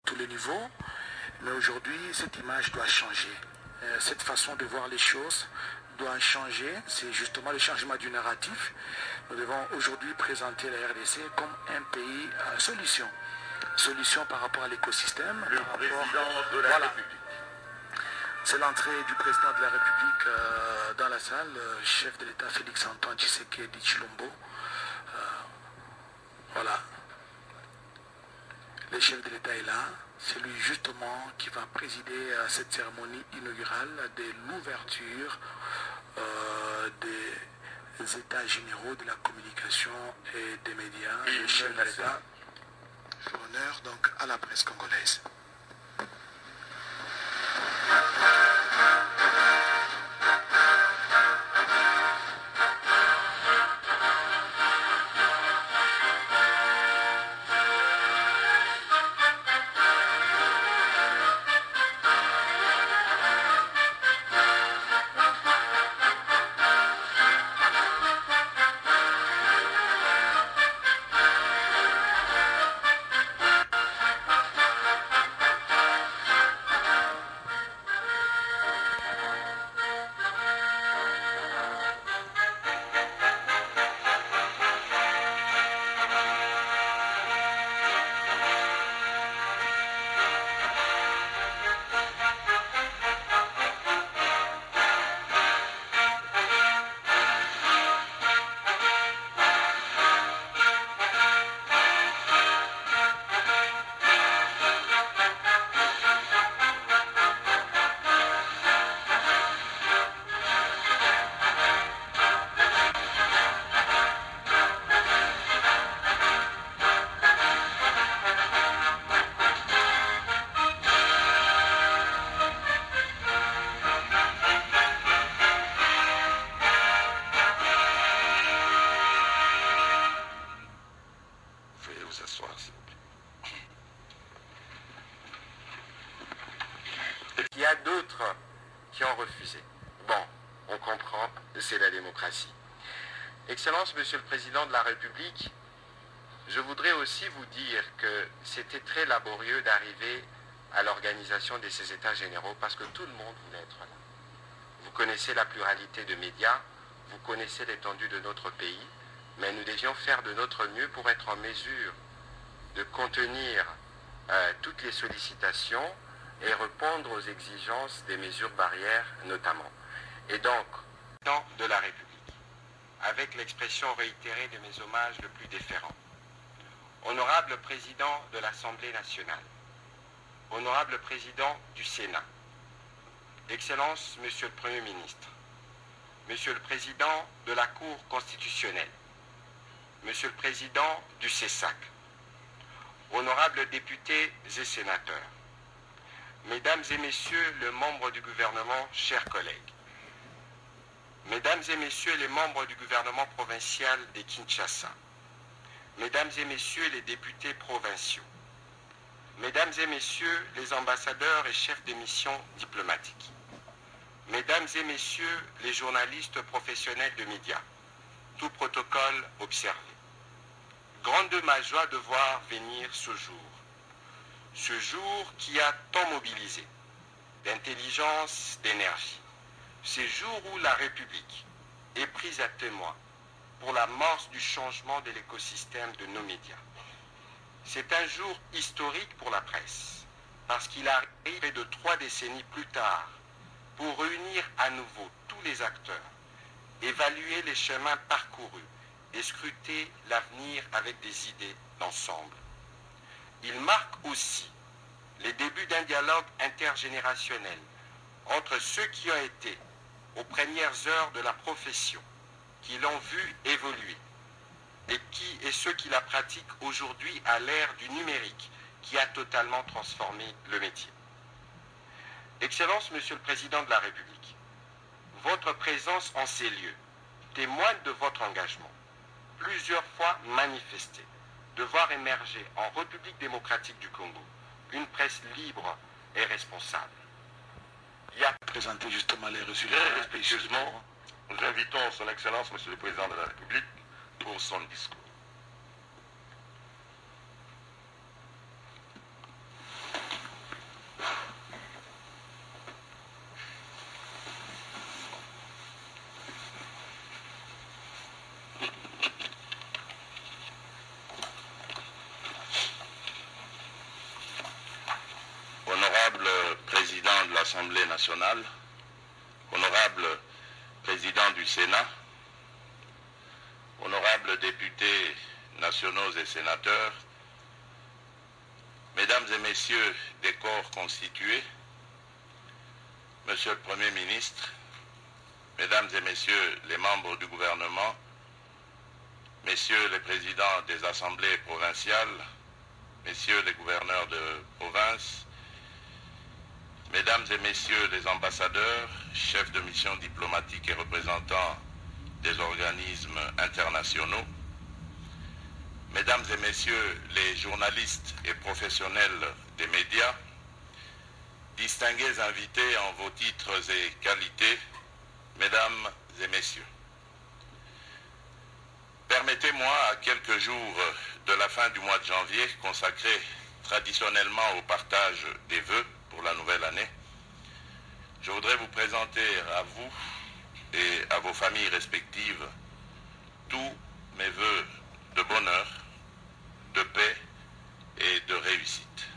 tous les niveaux. Mais aujourd'hui, cette image doit changer. Cette façon de voir les choses doit changer. C'est justement le changement du narratif. Nous devons aujourd'hui présenter la RDC comme un pays solution. Solution par rapport à l'écosystème. Le président de la République. C'est l'entrée du président de la République dans la salle, le chef de l'État Félix-Antoine Tshisekedi Tshilombo. Voilà. Le chef de l'État est là. C'est lui justement qui va présider cette cérémonie inaugurale de l'ouverture des États généraux de la communication et des médias. Le chef de l'État fait honneur donc à la presse congolaise. Il y a d'autres qui ont refusé. Bon, on comprend, c'est la démocratie. Excellence, Monsieur le Président de la République, je voudrais aussi vous dire que c'était très laborieux d'arriver à l'organisation de ces États généraux parce que tout le monde voulait être là. Vous connaissez la pluralité de médias, vous connaissez l'étendue de notre pays, mais nous devions faire de notre mieux pour être en mesure de contenir toutes les sollicitations et répondre aux exigences des mesures barrières notamment. Et donc, de la République, avec l'expression réitérée de mes hommages le plus déférents. Honorable Président de l'Assemblée nationale, Honorable Président du Sénat, Excellence Monsieur le Premier ministre, Monsieur le Président de la Cour constitutionnelle, Monsieur le Président du CESAC, Honorables députés et sénateurs, Mesdames et Messieurs les membres du gouvernement, chers collègues, Mesdames et Messieurs les membres du gouvernement provincial de Kinshasa, Mesdames et Messieurs les députés provinciaux, Mesdames et Messieurs les ambassadeurs et chefs de mission diplomatiques, Mesdames et Messieurs les journalistes professionnels de médias, tout protocole observé. Grande est ma joie de voir venir ce jour qui a tant mobilisé d'intelligence, d'énergie, ce jour où la République est prise à témoin pour l'amorce du changement de l'écosystème de nos médias. C'est un jour historique pour la presse, parce qu'il arrive près de 3 décennies plus tard pour réunir à nouveau tous les acteurs, évaluer les chemins parcourus et scruter l'avenir avec des idées d'ensemble. Il marque aussi les débuts d'un dialogue intergénérationnel entre ceux qui ont été aux premières heures de la profession, qui l'ont vu évoluer, et ceux qui la pratiquent aujourd'hui à l'ère du numérique, qui a totalement transformé le métier. Excellence, Monsieur le Président de la République, votre présence en ces lieux témoigne de votre engagement, plusieurs fois manifesté, de voir émerger en République démocratique du Congo une presse libre et responsable. Il y a présenté justement les résultats. Très respectueusement, nous invitons son Excellence, Monsieur le Président de la République, pour son discours. l'Assemblée nationale, honorable président du Sénat, honorables députés nationaux et sénateurs, mesdames et messieurs des corps constitués, monsieur le Premier ministre, mesdames et messieurs les membres du gouvernement, messieurs les présidents des assemblées provinciales, messieurs les gouverneurs de province, mesdames et messieurs les ambassadeurs, chefs de mission diplomatique et représentants des organismes internationaux, mesdames et messieurs les journalistes et professionnels des médias, distingués invités en vos titres et qualités, mesdames et messieurs. Permettez-moi, à quelques jours de la fin du mois de janvier, consacré traditionnellement au partage des vœux pour la nouvelle année, je voudrais vous présenter à vous et à vos familles respectives tous mes vœux de bonheur, de paix et de réussite.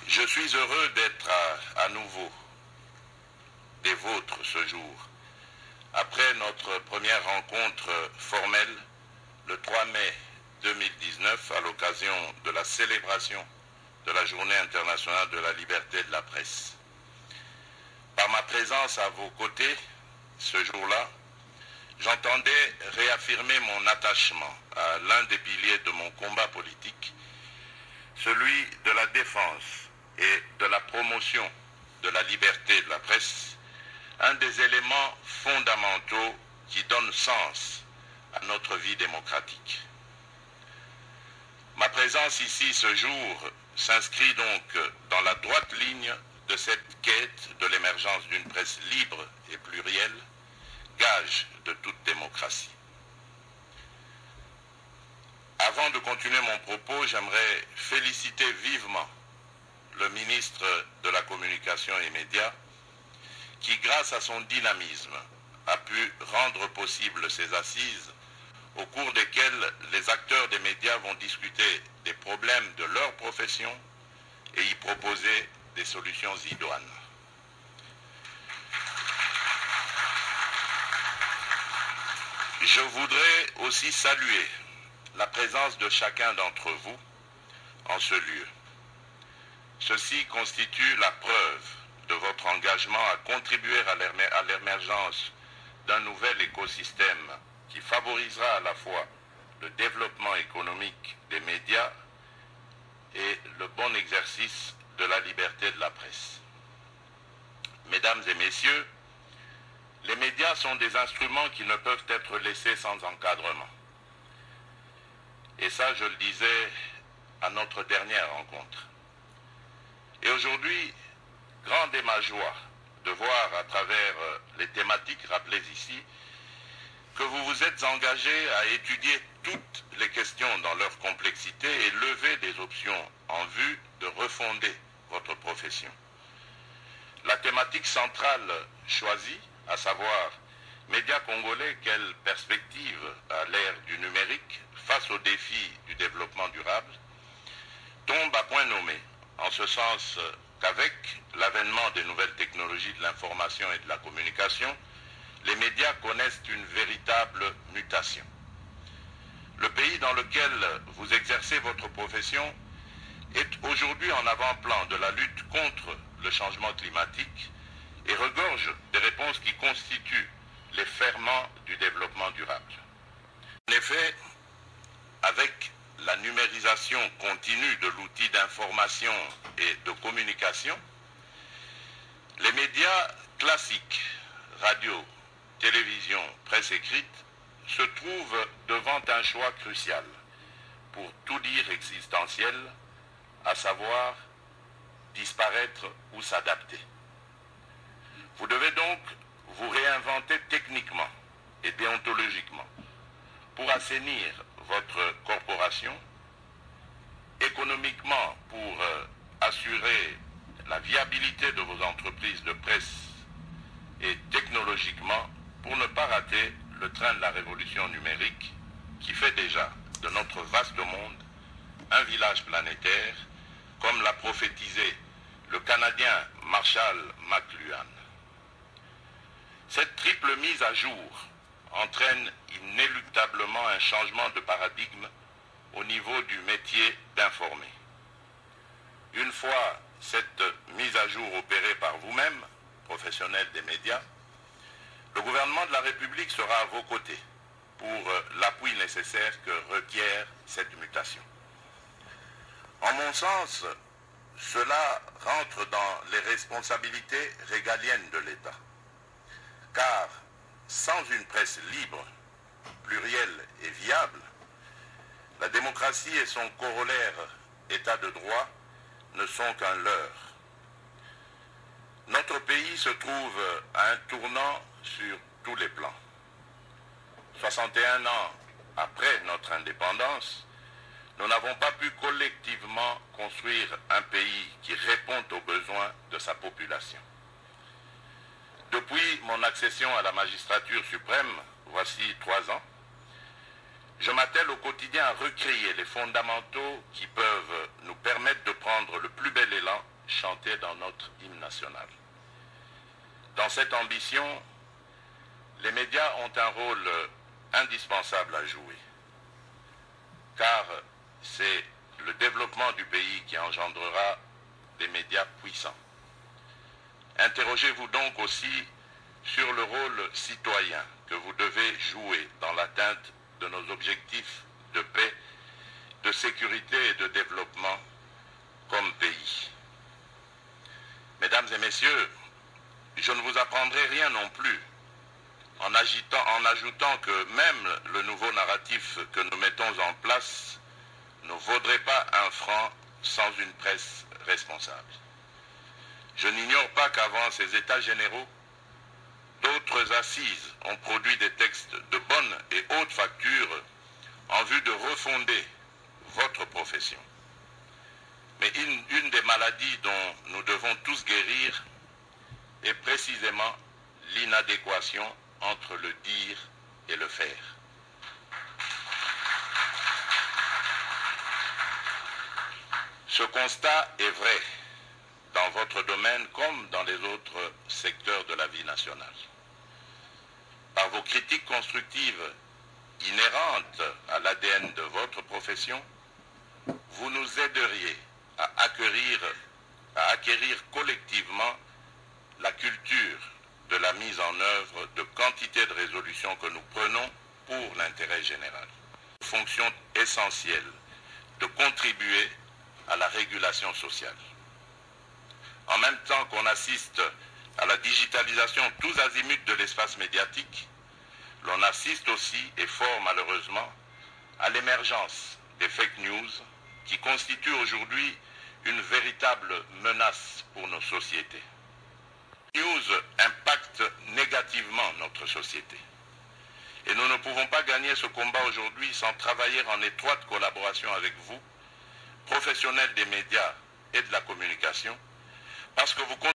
Je suis heureux d'être à nouveau des vôtres ce jour, après notre première rencontre formelle le 3 mai 2019 à l'occasion de la célébration de la Journée internationale de la liberté de la presse. Par ma présence à vos côtés ce jour-là, j'entendais réaffirmer mon attachement à l'un des piliers de mon combat politique, celui de la défense et de la promotion de la liberté de la presse, un des éléments fondamentaux qui donnent sens à notre vie démocratique. Ma présence ici ce jour s'inscrit donc dans la droite ligne de cette quête de l'émergence d'une presse libre et plurielle, gage de toute démocratie. Avant de continuer mon propos, j'aimerais féliciter vivement le ministre de la Communication et Médias, qui, grâce à son dynamisme, a pu rendre possible ces assises au cours desquelles les acteurs des médias vont discuter des problèmes de leur profession et y proposer des solutions idoines. Je voudrais aussi saluer la présence de chacun d'entre vous en ce lieu. Ceci constitue la preuve de votre engagement à contribuer à l'émergence d'un nouvel écosystème qui favorisera à la fois le développement économique des médias et le bon exercice de la liberté de la presse. Mesdames et messieurs, les médias sont des instruments qui ne peuvent être laissés sans encadrement. Et ça, je le disais à notre dernière rencontre. Et aujourd'hui, grande est ma joie de voir à travers les thématiques rappelées ici que vous vous êtes engagés à étudier toutes les questions dans leur complexité et lever des options en vue de refonder votre profession. La thématique centrale choisie, à savoir médias congolais, quelle perspective à l'ère du numérique face aux défis du développement durable, tombe à point nommé, en ce sens qu'avec l'avènement des nouvelles technologies de l'information et de la communication, les médias connaissent une véritable mutation. Le pays dans lequel vous exercez votre profession est aujourd'hui en avant-plan de la lutte contre le changement climatique et regorge des réponses qui constituent les ferments du développement durable. En effet, avec la numérisation continue de l'outil d'information et de communication, les médias classiques, radio, télévision, presse écrite, se trouvent devant un choix crucial, pour tout dire existentiel, à savoir disparaître ou s'adapter. Vous devez donc vous réinventer techniquement et déontologiquement pour assainir votre corporation, économiquement pour assurer la viabilité de vos entreprises de presse et technologiquement pour ne pas rater le train de la révolution numérique qui fait déjà de notre vaste monde un village village planétaire, comme l'a prophétisé le Canadien Marshall McLuhan. Cette triple mise à jour entraîne inéluctablement un changement de paradigme au niveau du métier d'informer. Une fois cette mise à jour opérée par vous-même, professionnels des médias, le gouvernement de la République sera à vos côtés pour l'appui nécessaire que requiert cette mutation. En mon sens, cela rentre dans les responsabilités régaliennes de l'État. Car sans une presse libre, plurielle et viable, la démocratie et son corollaire état de droit ne sont qu'un leurre. Notre pays se trouve à un tournant sur tous les plans. 61 ans après notre indépendance, nous n'avons pas pu collectivement construire un pays qui réponde aux besoins de sa population. Depuis mon accession à la magistrature suprême, voici 3 ans, je m'attelle au quotidien à recréer les fondamentaux qui peuvent nous permettre de prendre le plus bel élan chanté dans notre hymne national. Dans cette ambition, les médias ont un rôle indispensable à jouer, car c'est le développement du pays qui engendrera des médias puissants. Interrogez-vous donc aussi sur le rôle citoyen que vous devez jouer dans l'atteinte de nos objectifs de paix, de sécurité et de développement comme pays. Mesdames et messieurs, je ne vous apprendrai rien non plus en ajoutant que même le nouveau narratif que nous mettons en place ne vaudrait pas un franc sans une presse responsable. Je n'ignore pas qu'avant ces États généraux, d'autres assises ont produit des textes de bonne et haute facture en vue de refonder votre profession. Mais une des maladies dont nous devons tous guérir est précisément l'inadéquation entre le dire et le faire. Ce constat est vrai dans votre domaine comme dans les autres secteurs de la vie nationale. Par vos critiques constructives inhérentes à l'ADN de votre profession, vous nous aideriez à acquérir collectivement la culture de la mise en œuvre de quantité de résolutions que nous prenons pour l'intérêt général. Fonction essentielle de contribuer à la régulation sociale. En même temps qu'on assiste à la digitalisation tous azimuts de l'espace médiatique, l'on assiste aussi, et fort malheureusement, à l'émergence des fake news qui constituent aujourd'hui une véritable menace pour nos sociétés. Les news impactent négativement notre société. Et nous ne pouvons pas gagner ce combat aujourd'hui sans travailler en étroite collaboration avec vous, professionnels des médias et de la communication, parce que vous